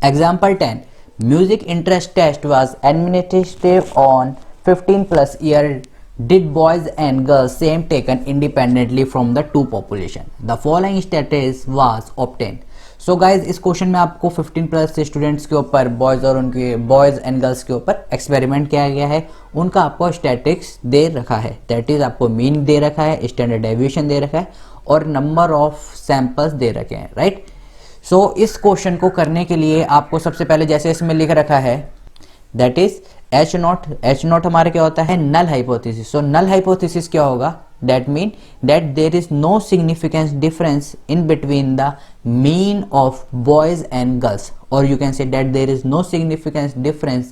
Example 10. Music interest test was administered on 15 plus year. Did boys and girls same taken independently from the two population? The following status was obtained. So guys इस question में आपको 15 plus students के ऊपर boys और उनके boys and girls के ऊपर experiment किया गया है। उनका आपको स्टैटिक्स दे रखा है, दैट इज आपको मीन दे रखा है, स्टैंडर्ड डेविएशन दे रखा है और नंबर ऑफ सैंपल्स दे रखे हैं, राइट। सो इस क्वेश्चन को करने के लिए आपको सबसे पहले जैसे इसमें लिख रखा है दैट इज एच नॉट हमारा क्या होता है, नल हाइपोथेसिस। सो नल हाइपोथेसिस क्या होगा, that mean that there is no significant difference in between the mean of boys and girls, or you can say that there is no significant difference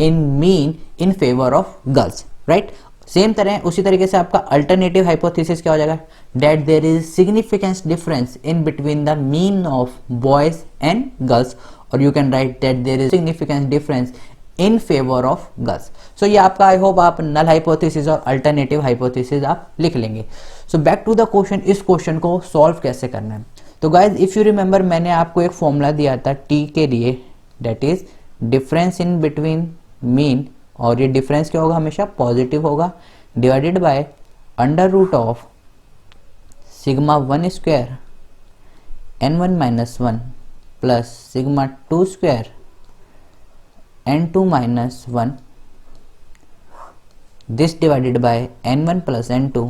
in mean in favor of girls, right। Same तरह उसी तरीके से आपका alternative hypothesis क्या हो जाएगा, that there is significant difference in between the mean of boys and girls, or you can write that there is significant difference in favour of girls. So ये आपका आई होप आप null hypothesis और alternative hypothesis आप लिख लेंगे। So back to the question, इस question को solve कैसे करना है। तो गाइज इफ यू रिमेंबर मैंने आपको एक फॉर्मूला दिया था टी के लिए, that is difference in between mean, और ये डिफरेंस क्या होगा, हमेशा पॉजिटिव होगा, divided by under root of sigma 1 square n1 minus 1 plus sigma 2 square n2 minus 1, this divided by n1 plus n2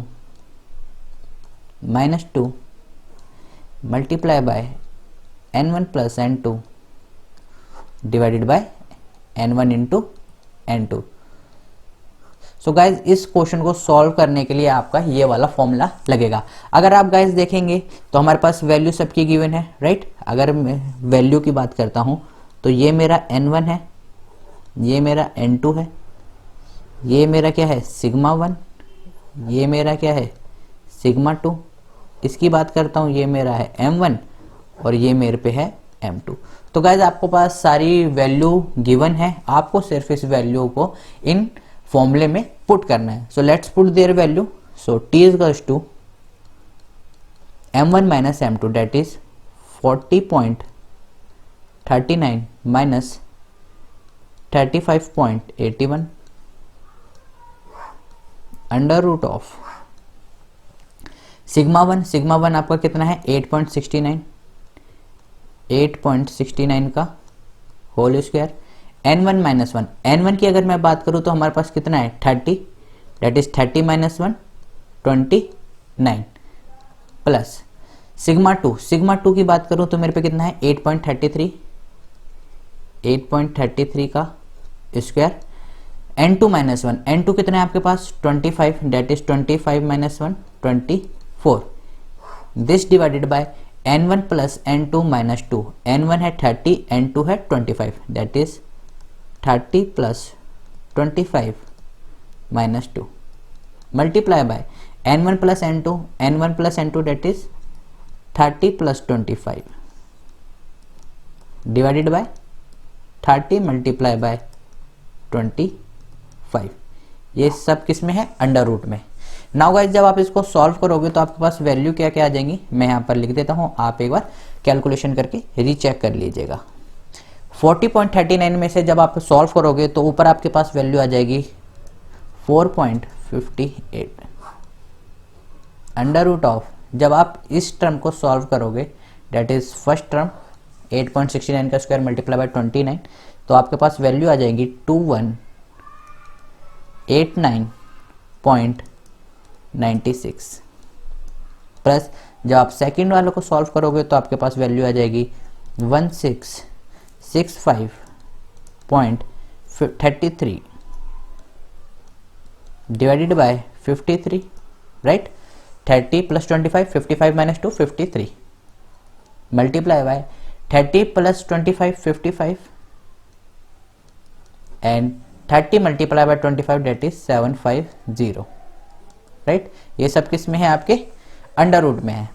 minus 2 multiply by n1 plus n2 divided by n1 into n2। So guys इस question को solve करने के लिए आपका ये वाला formula लगेगा। अगर आप गाइज देखेंगे तो हमारे पास वैल्यू सबकी गिवन है, राइट। अगर मैं वैल्यू की बात करता हूँ तो ये मेरा n1 है, ये मेरा n2 है, ये मेरा क्या है सिग्मा 1, ये मेरा क्या है सिग्मा 2, इसकी बात करता हूँ ये मेरा है m1 और ये मेरे पे है m2। तो गाइज आपको पास सारी वैल्यू गिवन है, आपको सिर्फ इस वैल्यू को इन फॉर्मूले में पुट करना है। So let's put their value. So t is equals to m1 minus m2 that is 40.39 minus 35.81 under root of sigma 1 आपका कितना है 8.69 का whole square, n1 minus 1, n1 की अगर मैं बात करूं तो हमारे पास कितना है 30, that is 30 minus 1 29 plus sigma 2 की बात करूं तो मेरे पे कितना है 8.33 का स्क्वायर, n2 माइनस 1, n2 कितना है आपके पास 25, that is 25 minus 1 24, this divided by n1 plus n2 minus 2, n1 है 30, n2 है 25, that is 30 plus 25 minus 2 multiply by n1 plus n2 that is 30 plus 25 divided by 30 multiply by 25, ये सब किस में है अंडर रूट में। नाउ गाइस जब आप इसको सॉल्व करोगे तो आपके पास वैल्यू क्या क्या आ जाएंगी, मैं यहाँ पर लिख देता हूँ, आप एक बार कैलकुलेशन करके रीचेक कर लीजिएगा। 40.39 में से जब आप सॉल्व करोगे तो ऊपर आपके पास वैल्यू आ जाएगी 4.58 अंडर रूट ऑफ, जब आप इस टर्म को सॉल्व करोगे दैट इज फर्स्ट टर्म 8.69 का स्क्वायर मल्टीप्लाई बाय 29, तो आपके पास वैल्यू आ जाएगी 2189.96 प्लस जब आप सेकंड वाले को सॉल्व करोगे तो आपके पास वैल्यू आ जाएगी 1665.33 divided by 53, right. 30 plus 25 55 minus 2 53 multiply by 30 plus 25 55 and 30 multiply by 25 that is 750, right. ये सब किस में है आपके अंडर रूट में है।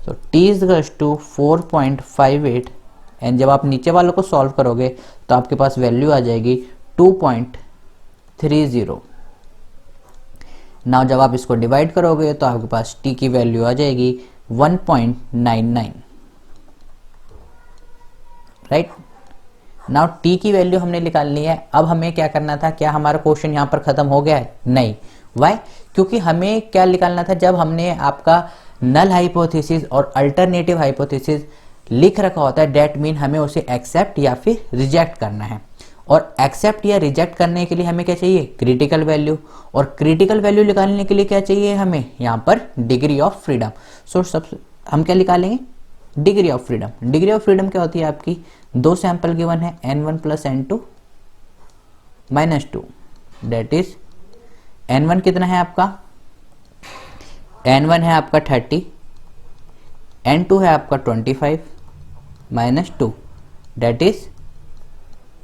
तो t is equals to 4.58 and जब आप नीचे वालों को सॉल्व करोगे तो आपके पास वैल्यू आ जाएगी 2.30। नाउ जब आप इसको डिवाइड करोगे तो आपके पास t की वैल्यू आ जाएगी 1.99, राइट। नाउ टी की वैल्यू हमने निकालनी है। अब हमें क्या करना था, क्या हमारा क्वेश्चन यहाँ पर खत्म हो गया है? नहीं। वाई? क्योंकि हमें क्या निकालना था, जब हमने आपका नल हाइपोथेसिस और अल्टरनेटिव हाइपोथेसिस लिख रखा होता है, डेट मीन हमें उसे एक्सेप्ट या फिर रिजेक्ट करना है। और एक्सेप्ट या रिजेक्ट करने के लिए हमें क्या चाहिए? Critical value. और क्रिटिकल वैल्यू निकालने के लिए क्या चाहिए हमें? यहाँ पर डिग्री ऑफ फ्रीडम। सो सबसे हम क्या निकालेंगे? Degree of freedom. Degree of freedom क्या होती है आपकी? 2 सैंपल गिवन है, n1 plus n2 minus 2, date is n1 कितना है आपका? n1 है आपका 30, n2 है आपका 25 माइनस 2, डेट इज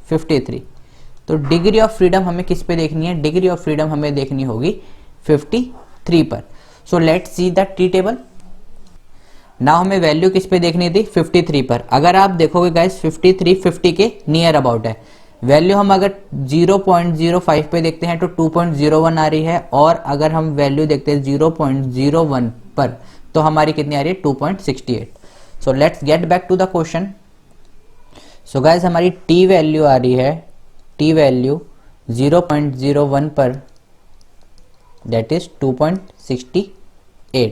53। तो डिग्री ऑफ फ्रीडम हमें किस पे देखनी है? डिग्री ऑफ फ्रीडम हमें देखनी होगी 53 पर। So let's see the tea table. Now हमें वैल्यू किस पे देखनी थी? 53 पर। अगर आप देखोगे गाइस 53 50 के नियर अबाउट है। वैल्यू हम अगर 0.05 पे देखते हैं तो 2.01 आ रही है, और अगर हम वैल्यू देखते हैं 0.01 पर तो हमारी कितनी आ रही है? 2.68। So let's get back to the question. So guys हमारी टी वैल्यू आ रही है, टी वैल्यू 0.01 पर, दैट इज 2.68,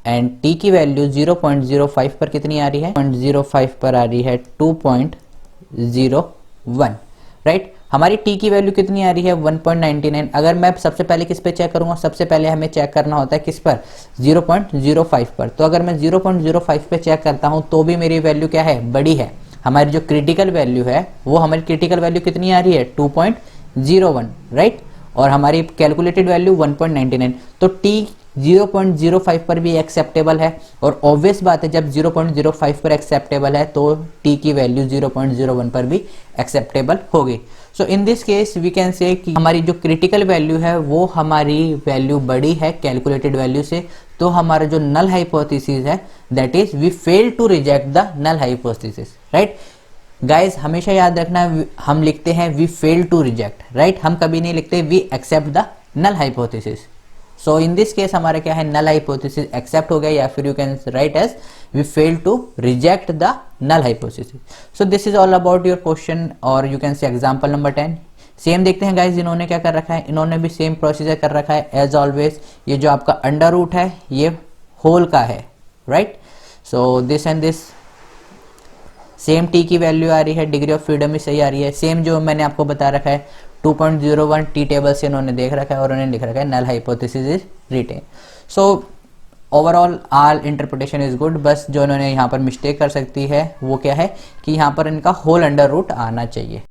एंड टी की वैल्यू 0.05 पर कितनी आ रही है? 0.05 पर आ रही है 2.01, राइट। हमारी टी की वैल्यू कितनी आ रही है? 1.99। अगर मैं सबसे पहले किस पे चेक करूंगा? सबसे पहले हमें चेक करना होता है किस पर? 0.05 पर। तो अगर मैं 0.05 पे चेक करता हूं तो भी मेरी वैल्यू क्या है? बड़ी है। हमारी जो क्रिटिकल वैल्यू है वो हमारी क्रिटिकल वैल्यू कितनी आ रही है? 2.01, राइट। और हमारी कैलकुलेटेड वैल्यू 1.99। तो टी 0.05 पर भी एक्सेप्टेबल है, और ऑब्वियस बात है जब 0.05 पर एक्सेप्टेबल है तो टी की वैल्यू 0.01 पर भी एक्सेप्टेबल होगी। So in this case we can say कि हमारी जो क्रिटिकल वैल्यू है वो हमारी वैल्यू बड़ी है कैलकुलेटेड वैल्यू से। तो हमारा जो नल हाइपोथेसिस है that is we fail to reject the null hypothesis, right. Guys हमेशा याद रखना, हम लिखते हैं we fail to reject, right. हम कभी नहीं लिखते we accept the null hypothesis. So in this case हमारा क्या है? नल हाइपोथेसिस एक्सेप्ट हो गया, या फिर you can write as we fail to reject the null hypothesis. So this is all about your question, और you can say example number 10। Same देखते हैं गाइस इन्होंने क्या कर रखा है। इन्होंने भी सेम प्रोसीजर कर रखा है एज ऑलवेज। ये जो आपका अंडर रूट है ये होल का है, right. So this and this same T की वैल्यू आ रही है, डिग्री ऑफ फ्रीडम भी सही आ रही है। सेम जो मैंने आपको बता रखा है 2.01 टी टेबल से इन्होंने देख रखा है, और उन्होंने लिख रखा है null hypothesis is written. So overall all interpretation is good. बस जो इन्होंने यहाँ पर मिस्टेक कर सकती है वो क्या है कि यहाँ पर इनका होल अंडर रूट आना चाहिए।